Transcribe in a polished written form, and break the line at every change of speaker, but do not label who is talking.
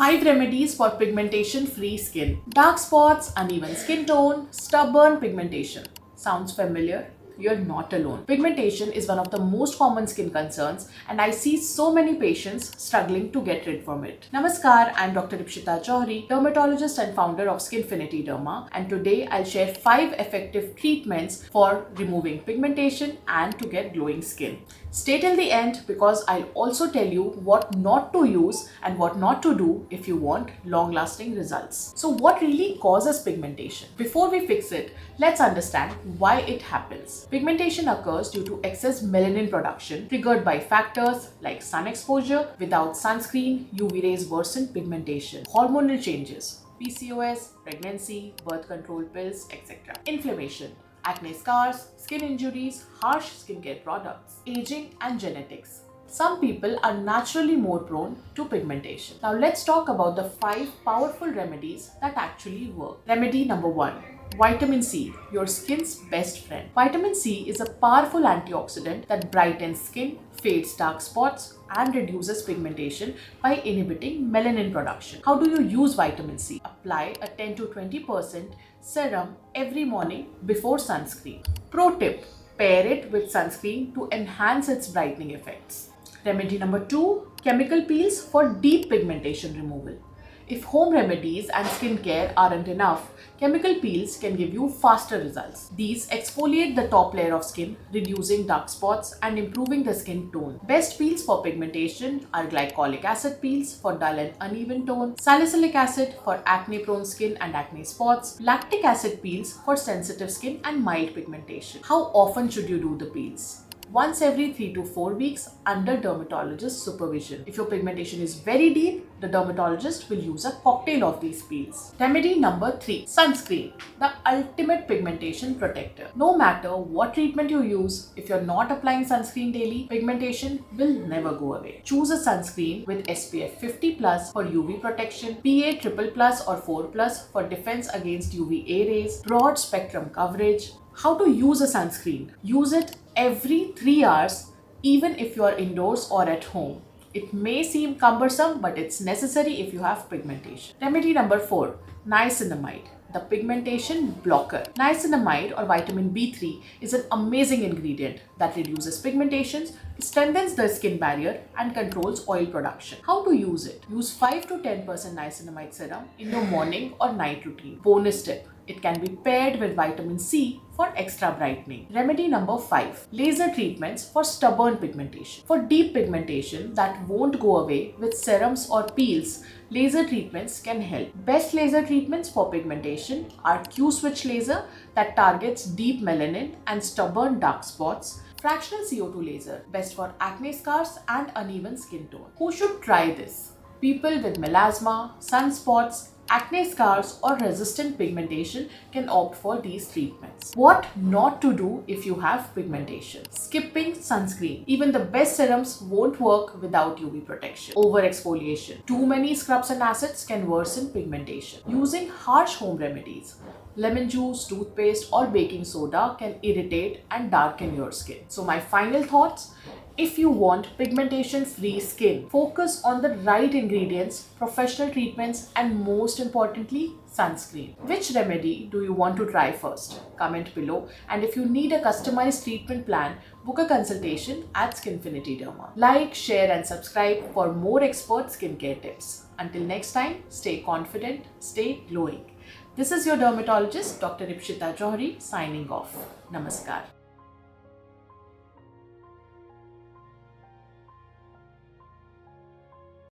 5 remedies for pigmentation-free skin. Dark spots, uneven skin tone, stubborn pigmentation. Sounds familiar? You're not alone. Pigmentation is one of the most common skin concerns, and I see so many patients struggling to get rid from it. Namaskar, I'm Dr. Ipshita Johri, dermatologist and founder of Skinfinity Derma, and today I'll share 5 effective treatments for removing pigmentation and to get glowing skin. Stay till the end because I'll also tell you what not to use and what not to do if you want long-lasting results. So what really causes pigmentation? Before we fix it, let's understand why it happens. Pigmentation occurs due to excess melanin production triggered by factors like sun exposure. Without sunscreen, UV rays worsen pigmentation. Hormonal changes, PCOS, pregnancy, birth control pills, etc. Inflammation, acne scars, skin injuries, harsh skincare products, aging and genetics. Some people are naturally more prone to pigmentation. Now let's talk about the 5 powerful remedies that actually work. Remedy number 1. Vitamin C, your skin's best friend. Vitamin C is a powerful antioxidant that brightens skin, fades dark spots, and reduces pigmentation by inhibiting melanin production. How do you use vitamin C? Apply a 10 to 20% serum every morning before sunscreen. Pro tip, pair it with sunscreen to enhance its brightening effects. Remedy number 2, chemical peels for deep pigmentation removal. If home remedies and skincare aren't enough, chemical peels can give you faster results. These exfoliate the top layer of skin, reducing dark spots and improving the skin tone. Best peels for pigmentation are glycolic acid peels for dull and uneven tone, salicylic acid for acne-prone skin and acne spots, lactic acid peels for sensitive skin and mild pigmentation. How often should you do the peels? Once every 3 to 4 weeks under dermatologist supervision. If your pigmentation is very deep, the dermatologist will use a cocktail of these peels. Remedy number 3. Sunscreen, the ultimate pigmentation protector. No matter what treatment you use, if you're not applying sunscreen daily, pigmentation will never go away. Choose a sunscreen with SPF 50+ for UV protection, PA++ or 4+ for defense against UVA rays, broad spectrum coverage. How to use a sunscreen? Use it every 3 hours, even if you are indoors or at home. It may seem cumbersome, but it's necessary if you have pigmentation. Remedy number 4. Niacinamide, the pigmentation blocker. Niacinamide or vitamin B3 is an amazing ingredient that reduces pigmentation, strengthens the skin barrier and controls oil production. How to use it? Use 5 to 10% niacinamide serum in your morning or night routine. Bonus tip, it can be paired with vitamin C for extra brightening. Remedy number 5. Laser treatments for stubborn pigmentation. For deep pigmentation that won't go away with serums or peels, laser treatments can help. Best laser treatments for pigmentation are Q-switch laser that targets deep melanin and stubborn dark spots, fractional CO2 laser, best for acne scars and uneven skin tone. Who should try this? People with melasma, sunspots, acne scars or resistant pigmentation can opt for these treatments. What not to do if you have pigmentation? Skipping sunscreen. Even the best serums won't work without UV protection. Overexfoliation. Too many scrubs and acids can worsen pigmentation. Using harsh home remedies. Lemon juice, toothpaste or baking soda can irritate and darken your skin. So my final thoughts, if you want pigmentation-free skin, focus on the right ingredients, professional treatments and most importantly, sunscreen. Which remedy do you want to try first? Comment below, and if you need a customized treatment plan, book a consultation at Skinfinity Derma. Like, share and subscribe for more expert skincare tips. Until next time, stay confident, stay glowing. This is your dermatologist, Dr. Ipshita Johri, signing off. Namaskar.